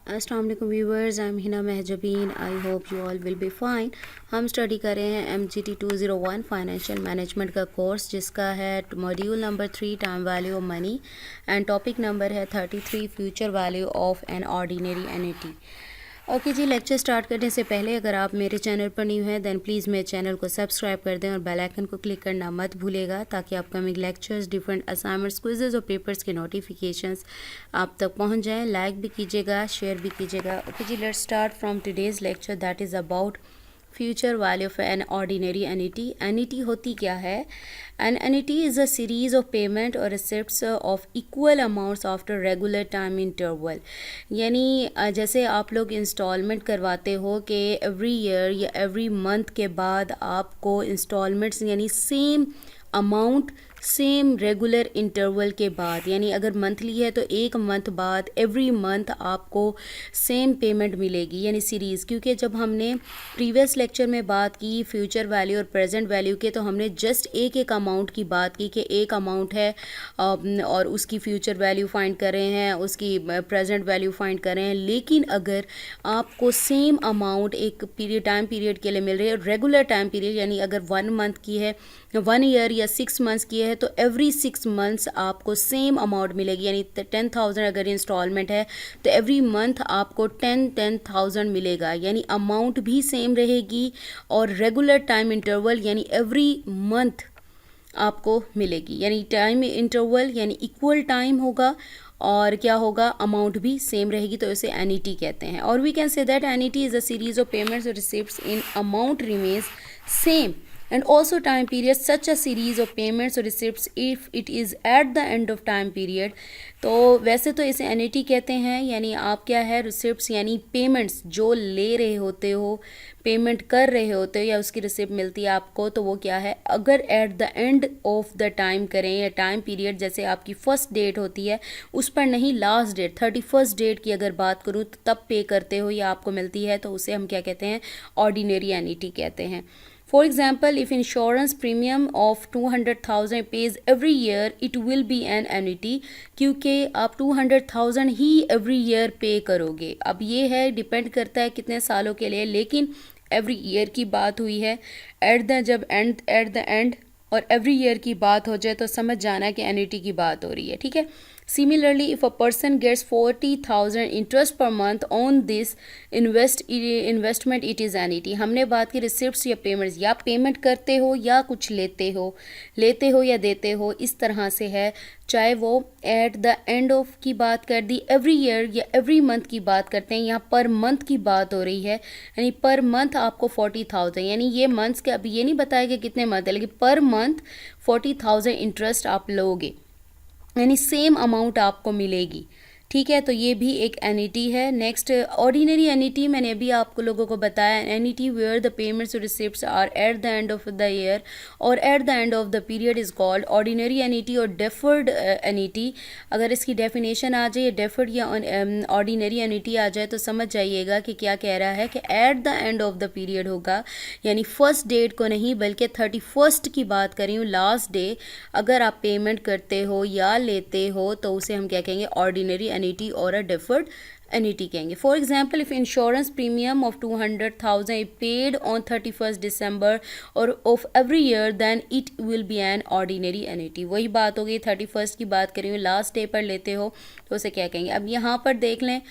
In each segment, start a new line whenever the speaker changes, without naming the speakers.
अस्सलाम वालेकुम viewers, I am Hina Mahjabeen. I hope you all will be fine. हम study कर रहे हैं MGT 201 फाइनेंशियल मैनेजमेंट का कोर्स, जिसका है module number 3 time value of money and topic number है 33 future value of an ordinary annuity. Okay जी, lecture start करने से पहले अगर आप मेरे चैनल पर न्यू हैं देन प्लीज़ मेरे चैनल को सब्सक्राइब कर दें और बेल आइकन को क्लिक करना मत भूलेगा, ताकि upcoming lectures, different assignments, quizzes और पेपर्स के नोटिफिकेशंस आप तक पहुंच जाएं। लाइक भी कीजिएगा, शेयर भी कीजिएगा। ओके जी, let's start from today's lecture that is about future value of an ordinary annuity. Annuity होती क्या है? An annuity is a series of payment और receipts of equal amounts after regular time interval. यानी जैसे आप लोग instalment करवाते हो कि एवरी ईयर या एवरी मंथ के बाद आपको इंस्टॉलमेंट्स यानी same amount same regular interval के बाद, यानी अगर मंथली है तो एक मंथ बाद एवरी मंथ आपको सेम पेमेंट मिलेगी, यानी सीरीज़। क्योंकि जब हमने प्रीवियस लेक्चर में बात की फ्यूचर वैल्यू और प्रेजेंट वैल्यू के, तो हमने जस्ट एक एक अमाउंट की बात की कि एक अमाउंट है और उसकी फ्यूचर वैल्यू फाइंड कर रहे हैं, उसकी प्रेजेंट वैल्यू फाइंड कर रहे हैं। लेकिन अगर आपको सेम अमाउंट एक पीरियड टाइम पीरियड के लिए मिल रही है, रेगुलर टाइम पीरियड, यानी अगर 1 मंथ की है, 1 ईयर या 6 मंथ्स की है, तो एवरी 6 मंथ्स आपको सेम अमाउंट मिलेगी। यानी 10,000 अगर इंस्टॉलमेंट है तो एवरी मंथ आपको 10,000 मिलेगा, यानी अमाउंट भी सेम रहेगी और रेगुलर टाइम इंटरवल यानी एवरी मंथ आपको मिलेगी। यानी टाइम इंटरवल यानी इक्वल टाइम होगा और क्या होगा, अमाउंट भी सेम रहेगी, तो इसे एन्युटी कहते हैं। और we can say that annuity is a series of payments और receipts in amount remains same and also time period, such a series of payments or receipts if it is at the end of time period। तो वैसे तो इसे annuity कहते हैं, यानी आप क्या है, रिसिप्ट्स यानी पेमेंट्स जो ले रहे होते हो, पेमेंट कर रहे होते हो या उसकी रिसिप्ट मिलती है आपको, तो वो क्या है, अगर eight the end of the time करें या टाइम पीरियड, जैसे आपकी फर्स्ट डेट होती है उस पर नहीं, लास्ट डेट 31st डेट की अगर बात करूँ तो तब पे करते हो या आपको मिलती है, तो उसे हम क्या कहते हैं, ऑर्डिनरी एन्युटी कहते हैं। For example, if insurance premium of 200,000 pays every year, it will be an annuity, क्योंकि आप 200,000 ही every year पे करोगे। अब ये है, डिपेंड करता है कितने सालों के लिए, लेकिन every year की बात हुई है। जब एट द एंड और एवरी ईयर की बात हो जाए तो समझ जाना कि एन्युटी की बात हो रही है, ठीक है। Similarly, if a person gets 40,000 interest per month on this investment, it is annuity। हमने बात की रिसिप्ट्स या पेमेंट्स, या पेमेंट करते हो या कुछ लेते हो या देते हो, इस तरह से है। चाहे वो एट द एंड ऑफ की बात कर दी, एवरी ईयर या एवरी मंथ की बात करते हैं, यहाँ पर मंथ की बात हो रही है, यानी पर मंथ आपको 40,000, यानी ये मंथ्स के अभी ये नहीं बताया कि कितने मंथ है, लेकिन पर मंथ 40,000 इंटरेस्ट आप लोगे, यानी सेम अमाउंट आपको मिलेगी, ठीक है। तो ये भी एक एन्युटी है। नेक्स्ट, ऑर्डिनरी एन्युटी, मैंने अभी आपको लोगों को बताया, एन्युटी वेयर द पेमेंट्स और receipts are at the end of the year और at the end of the period is called ordinary annuity और डेफर्ड एन्युटी। अगर इसकी डेफिनेशन आ जाए, डेफर्ड या ऑर्डिनरी एन्युटी आ जाए, तो समझ जाइएगा कि क्या कह रहा है कि eight the end of the period होगा, यानी फर्स्ट डेट को नहीं बल्कि 31st की बात कर रही हूँ, लास्ट डे अगर आप पेमेंट करते हो या लेते हो, तो उसे हम क्या कहेंगे, ऑर्डिनरी एन्युटी और अ डेफर्ड एन्युटी कहेंगे। For example, if insurance premium of 200,000 paid on 31st December और of every year, then it will be an ordinary annuity. वही बात हो गई, 31st की बात करी हूँ, लास्ट डे पर लेते हो तो उसे क्या कहेंगे। अब यहाँ पर देख लें,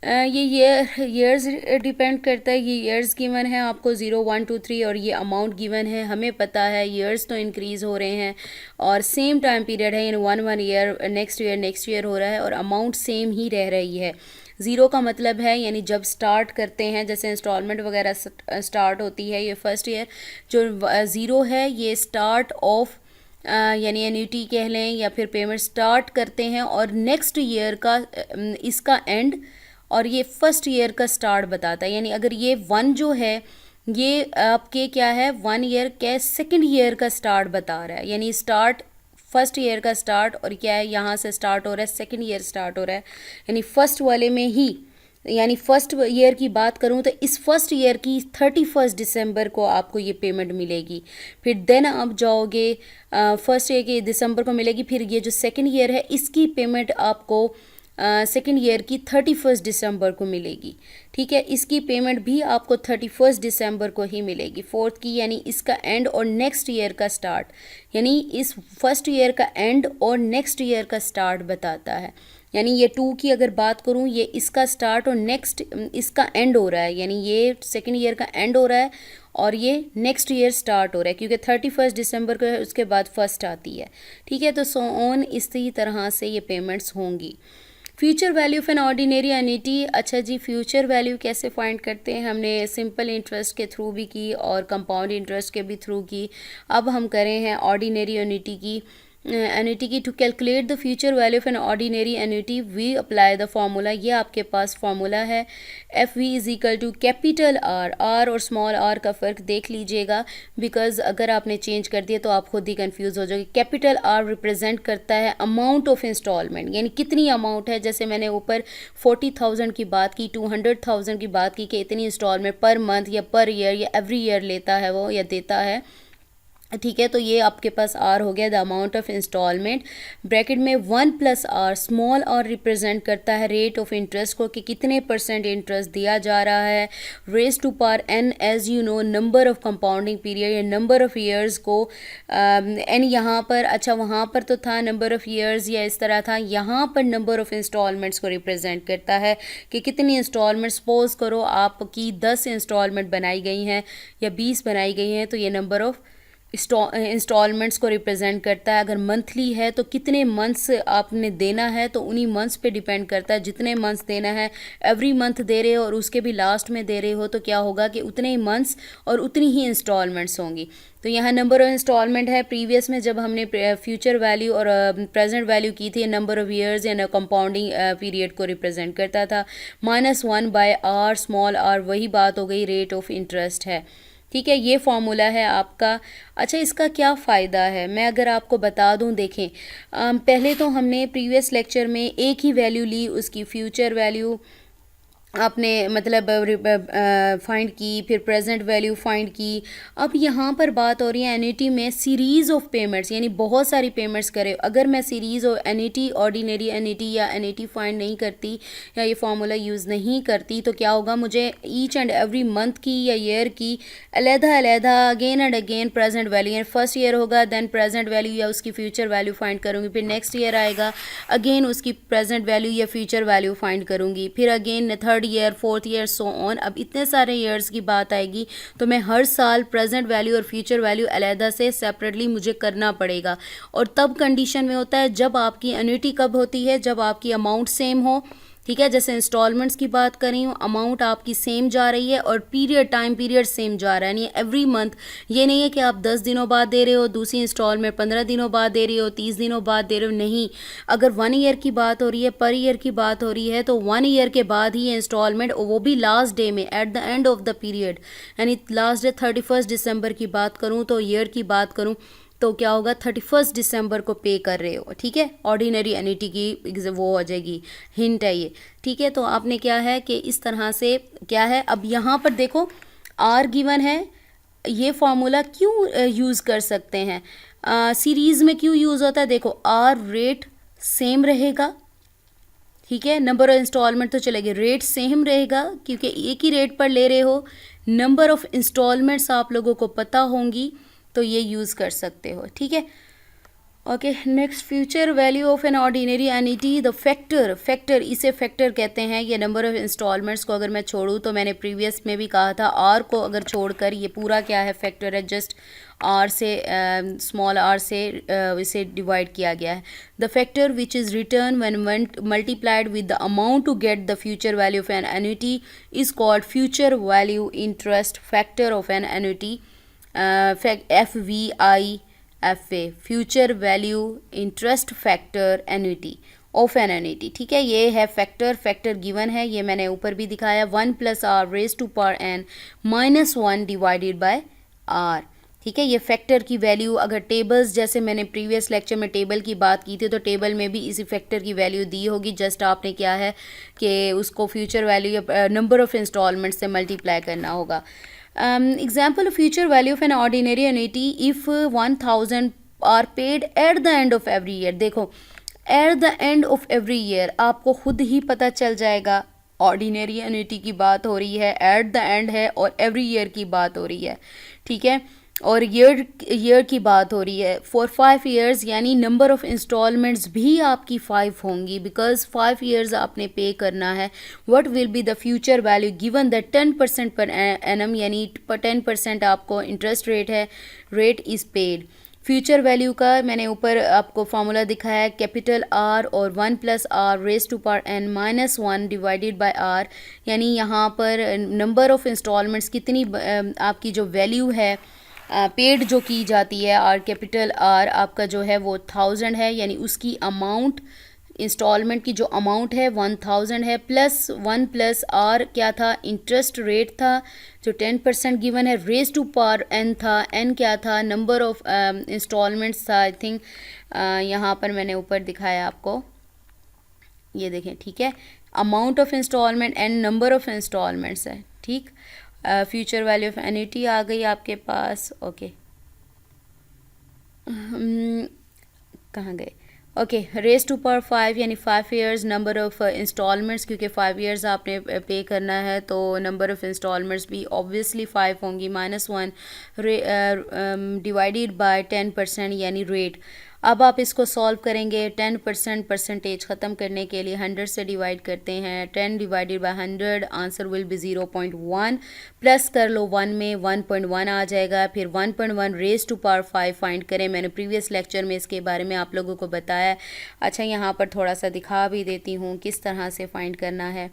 ये ईयर्स डिपेंड करता है, ये ईयर्स गिवन है आपको 0 1 2 3 और ये अमाउंट गिवन है। हमें पता है ईयर्स तो इंक्रीज़ हो रहे हैं और सेम टाइम पीरियड है, यानी 1 ईयर नेक्स्ट ईयर हो रहा है और अमाउंट सेम ही रह रही है। ज़ीरो का मतलब है यानी जब स्टार्ट करते हैं, जैसे इंस्टॉलमेंट वगैरह स्टार्ट होती है, ये फर्स्ट ईयर जो ज़ीरो है ये स्टार्ट ऑफ यानी एन्युटी कह लें या फिर पेमेंट स्टार्ट करते हैं और नेक्स्ट ईयर का इसका एंड, और ये फर्स्ट ईयर का स्टार्ट बताता है। यानी अगर ये 1 जो है ये आपके क्या है, 1 ईयर के सेकंड ईयर का स्टार्ट बता रहा है, यानी स्टार्ट फर्स्ट ईयर का स्टार्ट और क्या है, यहाँ से स्टार्ट हो रहा है, सेकंड ईयर स्टार्ट हो रहा है, यानी फर्स्ट वाले में ही, यानी फर्स्ट ईयर की बात करूँ तो इस फर्स्ट ईयर की 31st दिसंबर को आपको ये पेमेंट मिलेगी। फिर देन आप जाओगे फर्स्ट ईयर के दिसंबर को मिलेगी, फिर ये जो सेकंड ईयर है इसकी पेमेंट आपको सेकेंड ईयर की 31 दिसंबर को मिलेगी। ठीक है, इसकी पेमेंट भी आपको 31 दिसंबर को ही मिलेगी, फोर्थ की, यानी इसका एंड और नेक्स्ट ईयर का स्टार्ट, यानी इस फर्स्ट ईयर का एंड और नेक्स्ट ईयर का स्टार्ट बताता है। यानी ये 2 की अगर बात करूँ, ये इसका स्टार्ट और नेक्स्ट इसका एंड हो रहा है, यानी ये सेकेंड ईयर का एंड हो रहा है और ये नेक्स्ट ईयर स्टार्ट हो रहा है, क्योंकि 31 दिसंबर को है, उसके बाद फर्स्ट आती है। ठीक है, तो सो ऑन इसी तरह से ये पेमेंट्स होंगी। Future value of an ordinary annuity. अच्छा जी, फ्यूचर वैल्यू कैसे फाइंड करते हैं? हमने सिंपल इंटरेस्ट के थ्रू भी की और कंपाउंड इंटरेस्ट के भी थ्रू की। अब हम करें हैं ऑर्डिनरी एन्युटी की। To calculate the future value of an ordinary annuity we apply the formula. ये आपके पास फार्मूला है, F V is equal to capital R. R और स्मॉल आर का फ़र्क देख लीजिएगा, बिकॉज अगर आपने चेंज कर दिया तो आप खुद ही कंफ्यूज हो जाओगे। कैपिटल आर रिप्रेजेंट करता है अमाउंट ऑफ इंस्टॉलमेंट, यानी कितनी अमाउंट है। जैसे मैंने ऊपर 40,000 की बात की, 200,000 की बात की कि इतनी इंस्टॉलमेंट पर मंथ या पर ईयर या एवरी ईयर लेता है वो या देता है। ठीक है, तो ये आपके पास आर हो गया, the amount of instalment. Bracket में 1 plus R, small R represent करता है रेट ऑफ इंटरेस्ट को, कि कितने % इंटरेस्ट दिया जा रहा है। Raise to power N, as you know, number of compounding period या नंबर ऑफ ईयर्स को एन यहाँ पर, अच्छा वहाँ पर तो था नंबर ऑफ ईयर्स या इस तरह था, यहाँ पर नंबर ऑफ इंस्टॉलमेंट्स को रिप्रेजेंट करता है कि कितनी इंस्टॉलमेंट। सपोज करो आपकी 10 इंस्टॉलमेंट बनाई गई हैं या 20 बनाई गई हैं, तो ये नंबर ऑफ इंस्टॉलमेंट्स को रिप्रेजेंट करता है। अगर मंथली है तो कितने मंथ्स आपने देना है, तो उन्हीं मंथ्स पे डिपेंड करता है। जितने मंथ्स देना है, एवरी मंथ दे रहे हो और उसके भी लास्ट में दे रहे हो, तो क्या होगा कि उतने ही मंथ्स और उतनी ही इंस्टॉलमेंट्स होंगी। तो यहाँ नंबर ऑफ इंस्टॉलमेंट है। प्रीवियस में जब हमने फ्यूचर वैल्यू और प्रेजेंट वैल्यू की थी, नंबर ऑफ ईयर्स या कंपाउंडिंग पीरियड को रिप्रेजेंट करता था। -1/r, स्मॉल आर, वही बात हो गई, रेट ऑफ इंटरेस्ट है। ठीक है, ये फॉर्मूला है आपका। अच्छा, इसका क्या फ़ायदा है मैं अगर आपको बता दूं, देखें पहले तो हमने प्रीवियस लेक्चर में एक ही वैल्यू ली, उसकी फ्यूचर वैल्यू आपने मतलब फाइंड की, फिर प्रेजेंट वैल्यू फाइंड की। अब यहाँ पर बात हो रही है एन्युटी में सीरीज़ ऑफ पेमेंट्स, यानी बहुत सारी पेमेंट्स करें। अगर मैं series of annuity, ordinary annuity या एन्युटी फाइंड नहीं करती या ये फार्मूला यूज़ नहीं करती, तो क्या होगा, मुझे ईच एंड एवरी मंथ की या ईयर की अलहदा again and again present value, यानी फर्स्ट ईयर होगा देन प्रेजेंट वैल्यू या उसकी फ्यूचर वैल्यू फाइंड करूँगी, फिर नेक्स्ट ईयर आएगा अगेन उसकी प्रेजेंट वैल्यू या फ्यूचर वैल्यू फाइंड करूँगी, फिर again third year, fourth year, so on. अब इतने सारे ईयर्स की बात आएगी तो मैं हर साल प्रेजेंट वैल्यू और फ्यूचर वैल्यू अलहदा से सेपरेटली मुझे करना पड़ेगा। और तब कंडीशन में होता है जब आपकी एन्युटी कब होती है, जब आपकी अमाउंट सेम हो। ठीक है, जैसे इंस्टॉलमेंट्स की बात कर रही हूँ, अमाउंट आपकी सेम जा रही है और पीरियड, टाइम पीरियड सेम जा रहा है, यानी एवरी मंथ। ये नहीं है कि आप 10 दिनों बाद दे रहे हो, दूसरी इंस्टॉलमेंट 15 दिनों बाद दे रहे हो, 30 दिनों बाद दे रहे हो, नहीं। अगर 1 ईयर की बात हो रही है, पर ईयर की बात हो रही है, तो 1 ईयर के बाद ही इंस्टॉलमेंट, वो भी लास्ट डे में, eight the end of the period, यानी लास्ट डे 31 दिसंबर की बात करूँ तो ईयर की बात करूँ तो क्या होगा, 31 दिसंबर को पे कर रहे हो। ठीक है, ऑर्डिनरी एन्युटी की वो हो जाएगी, हिंट है ये। ठीक है, तो आपने क्या है कि इस तरह से क्या है, अब यहाँ पर देखो आर गिवन है, ये फार्मूला क्यों यूज़ कर सकते हैं, सीरीज़ में क्यों यूज़ होता है। देखो आर रेट सेम रहेगा, ठीक है, नंबर ऑफ इंस्टॉलमेंट तो चलेगी, रेट सेम रहेगा क्योंकि एक ही रेट पर ले रहे हो। नंबर ऑफ इंस्टॉलमेंट्स आप लोगों को पता होंगी, तो ये यूज़ कर सकते हो। ठीक है, okay. Next, future value of an ordinary annuity. The factor इसे फैक्टर कहते हैं। ये नंबर ऑफ इंस्टॉलमेंट्स को अगर मैं छोड़ूँ, तो मैंने प्रीवियस में भी कहा था आर को अगर छोड़कर ये पूरा क्या है, फैक्टर है, जस्ट आर से स्मॉल आर से इसे डिवाइड किया गया है। The factor which is return when multiplied with the amount to get the future value of an annuity is called future value interest factor of an annuity, FVIFA, future value interest factor annuity of an annuity. ठीक है, ये है factor given है, ये मैंने ऊपर भी दिखाया, 1 plus R raise to power N -1 divided by R. ठीक है, ये फैक्टर की वैल्यू अगर टेबल्स, जैसे मैंने प्रीवियस लेक्चर में टेबल की बात की थी, तो टेबल में भी इसी फैक्टर की वैल्यू दी होगी, जस्ट आपने क्या है कि उसको फ्यूचर वैल्यू या नंबर ऑफ इंस्टॉलमेंट से मल्टीप्लाई करना होगा। Example of future value of an ordinary annuity if 1000 are paid at the end of every year। देखो eight the end of every year आपको खुद ही पता चल जाएगा, ऑर्डिनरी एन्युटी की बात हो रही है, एट द एंड है और एवरी ईयर की बात हो रही है, ठीक है, और ईयर की बात हो रही है फॉर 5 ईयर्स, यानी नंबर ऑफ इंस्टॉलमेंट्स भी आपकी 5 होंगी बिकॉज 5 ईयर्स आपने पे करना है. What will be the future value given the 10% per annum, यानी 10% आपको इंटरेस्ट रेट है, rate is paid. Future value का मैंने ऊपर आपको फार्मूला दिखाया है, कैपिटल आर और 1 plus R raise to power N minus 1 divided by R, यानी यहाँ पर नंबर ऑफ इंस्टॉलमेंट्स कितनी आपकी जो वैल्यू है पेड जो की जाती है, आर कैपिटल आर आपका जो है वो 1000 है, यानी उसकी अमाउंट इंस्टॉलमेंट की जो अमाउंट है 1000 है, प्लस 1 प्लस आर क्या था, इंटरेस्ट रेट था जो 10% गिवन है, रेज टू पावर एन था, एन क्या था, नंबर ऑफ इंस्टॉलमेंट्स था, आई थिंक यहाँ पर मैंने ऊपर दिखाया आपको, ये देखें, ठीक है, amount of instalment and number of instalments है, ठीक. फ्यूचर वैल्यू ऑफ एन्युटी आ गई आपके पास, ओके. कहाँ गए, ओके, रेज टू पावर 5 यानी 5 ईयर्स, नंबर ऑफ इंस्टॉलमेंट्स क्योंकि 5 ईयर्स आपने पे करना है तो नंबर ऑफ इंस्टॉलमेंट्स भी ऑब्वियसली 5 होंगी, -1 डिवाइडेड बाय 10% यानी रेट. अब आप इसको सॉल्व करेंगे, 10% परसेंटेज ख़त्म करने के लिए 100 से डिवाइड करते हैं, 10 divided by 100 answer will be 0.1, plus कर लो 1 में 1.1 आ जाएगा, फिर 1.1 रेज टू पावर 5 फाइंड करें, मैंने प्रीवियस लेक्चर में इसके बारे में आप लोगों को बताया. अच्छा, यहाँ पर थोड़ा सा दिखा भी देती हूँ किस तरह से फाइंड करना है.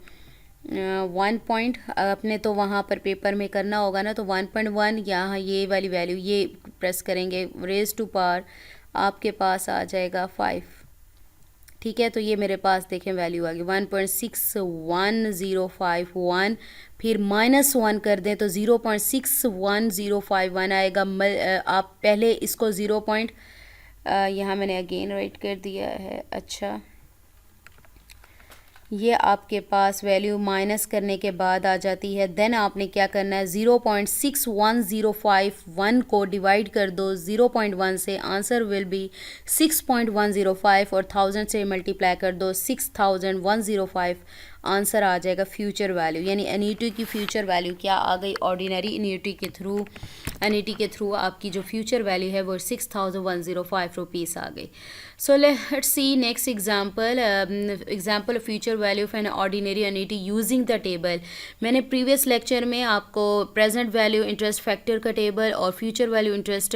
1 पॉइंट अपने तो वहाँ पर पेपर में करना होगा ना, तो 1.1 यहाँ ये वाली वैल्यू ये प्रेस करेंगे, रेज टू पावर आपके पास आ जाएगा 5, ठीक है. तो ये मेरे पास देखें वैल्यू आ गई 1.61051, फिर -1 कर दें तो 0.61051 आएगा. आप पहले इसको यहाँ मैंने अगेन राइट कर दिया है, अच्छा, ये आपके पास वैल्यू माइनस करने के बाद आ जाती है. देन आपने क्या करना है, 0.61051 को डिवाइड कर दो 0.1 से, आंसर विल बी 6.105 और 1000 से मल्टीप्लाई कर दो 6105, आंसर आ जाएगा फ्यूचर वैल्यू. यानी एन्युटी की फ्यूचर वैल्यू क्या आ गई, ऑर्डिनरी एन्युटी के थ्रू आपकी जो फ्यूचर वैल्यू है वो 6105 रुपीस आ गई. So let's see next example of future value of an ordinary annuity using the table. मैंने प्रीवियस लेक्चर में आपको प्रेजेंट वैल्यू इंटरेस्ट फैक्टर का टेबल और फ्यूचर वैल्यू इंटरेस्ट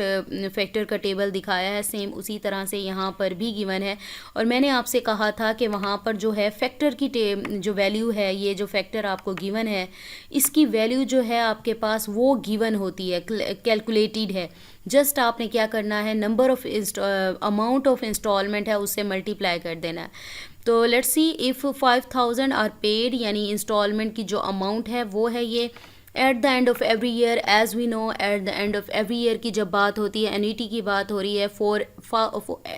फैक्टर का टेबल दिखाया है, सेम उसी तरह से यहाँ पर भी गिवन है. और मैंने आपसे कहा था कि वहाँ पर जो है फैक्टर की जो वैल्यू है, ये जो फैक्टर आपको गिवन है इसकी वैल्यू जो है आपके पास वो गिवन होती है, कैलकुलेटेड है. जस्ट आपने क्या करना है, number of amount of instalment है उससे मल्टीप्लाई कर देना है. तो let's see if 5000 are paid, यानी इंस्टॉलमेंट की जो अमाउंट है वो है ये. At the end of every year, as we know at the end of every year की जब बात होती है, एन्युटी की बात हो रही है,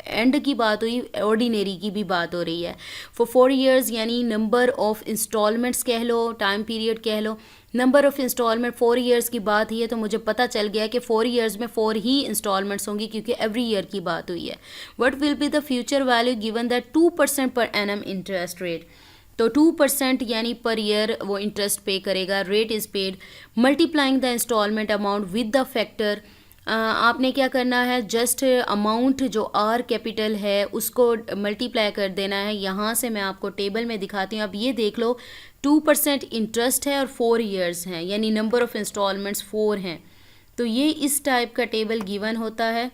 एंड की बात हुई, ऑर्डिनरी की भी बात हो रही है. फॉर 4 ईयर्स यानी नंबर ऑफ इंस्टॉलमेंट्स कह लो, टाइम पीरियड कह लो, नंबर ऑफ इंस्टॉलमेंट 4 ईयर्स की बात ही है, तो मुझे पता चल गया कि 4 ईयर्स में 4 ही इंस्टॉलमेंट्स होंगी क्योंकि एवरी ईयर की बात हुई है. What will be the future value given that 2% per annum interest rate. तो 2% यानी पर ईयर वो इंटरेस्ट पे करेगा, rate is paid, multiplying the instalment amount with the factor. आपने क्या करना है, जस्ट अमाउंट जो आर कैपिटल है उसको मल्टीप्लाई कर देना है. यहाँ से मैं आपको टेबल में दिखाती हूँ. अब ये देख लो 2% इंटरेस्ट है और 4 ईयर्स हैं, यानी नंबर ऑफ़ इंस्टॉलमेंट्स 4 हैं. तो ये इस टाइप का टेबल गिवन होता है.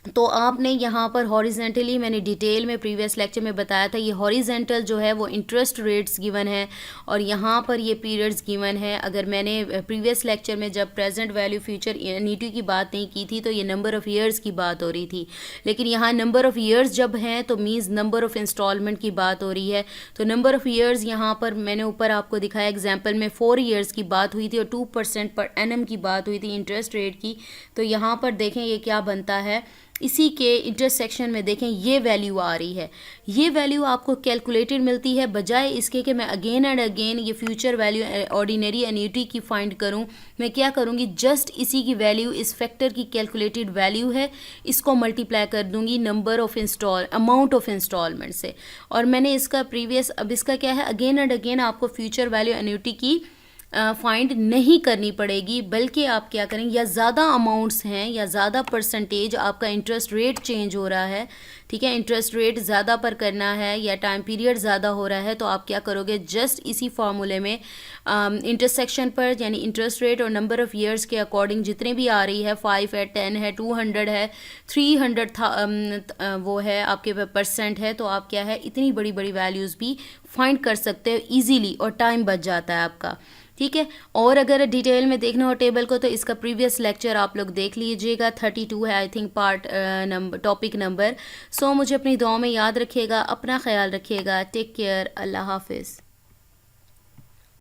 तो आपने यहाँ पर हॉरिजेंटली, मैंने डिटेल में प्रीवियस लेक्चर में बताया था, ये हॉरिजेंटल जो है वो इंटरेस्ट रेट्स गिवन है और यहाँ पर ये पीरियड्स गिवन है. अगर मैंने प्रीवियस लेक्चर में जब प्रेजेंट वैल्यू फ्यूचर एन्युटी की बात नहीं की थी तो ये नंबर ऑफ़ ईयर्स की बात हो रही थी, लेकिन यहाँ नंबर ऑफ़ ईयर्स जब हैं तो मीन्स नंबर ऑफ़ इंस्टॉलमेंट की बात हो रही है. तो नंबर ऑफ़ ईयर्स यहाँ पर मैंने ऊपर आपको दिखाया एग्जाम्पल में 4 ईयर्स की बात हुई थी और 2% पर एनम की बात हुई थी इंटरेस्ट रेट की. तो यहाँ पर देखें ये क्या बनता है, इसी के इंटरसेक्शन में देखें ये वैल्यू आ रही है, ये वैल्यू आपको कैलकुलेटेड मिलती है, बजाय इसके कि मैं अगेन एंड अगेन ये फ्यूचर वैल्यू ऑर्डिनरी एन्यूटी की फाइंड करूं, मैं क्या करूंगी, जस्ट इसी की वैल्यू इस फैक्टर की कैलकुलेटेड वैल्यू है, इसको मल्टीप्लाई कर दूंगी number of amount of instalment से। और मैंने इसका प्रीवियस, अब इसका क्या है, अगेन एंड अगेन आपको फ्यूचर वैल्यू एन्यूटी की फाइंड नहीं करनी पड़ेगी, बल्कि आप क्या करेंगे, या ज़्यादा अमाउंट्स हैं या ज़्यादा परसेंटेज आपका इंटरेस्ट रेट चेंज हो रहा है, ठीक है, इंटरेस्ट रेट ज़्यादा पर करना है या टाइम पीरियड ज़्यादा हो रहा है, तो आप क्या करोगे, जस्ट इसी फार्मूले में इंटरसेक्शन पर यानी इंटरेस्ट रेट और नंबर ऑफ़ ईयर्स के अकॉर्डिंग जितने भी आ रही है, 5 है, 10 है, 200 है, 300 था, वो है आपके परसेंट है, तो आप क्या है इतनी बड़ी बड़ी वैल्यूज़ भी फाइंड कर सकते हो ईजीली और टाइम बच जाता है आपका, ठीक है। और अगर डिटेल में देखना हो टेबल को तो इसका प्रीवियस लेक्चर आप लोग देख लीजिएगा, 32 है I think part number, topic number. So मुझे अपनी दुआ में याद रखिएगा, अपना ख्याल रखिएगा, टेक केयर, अल्लाह हाफिज़।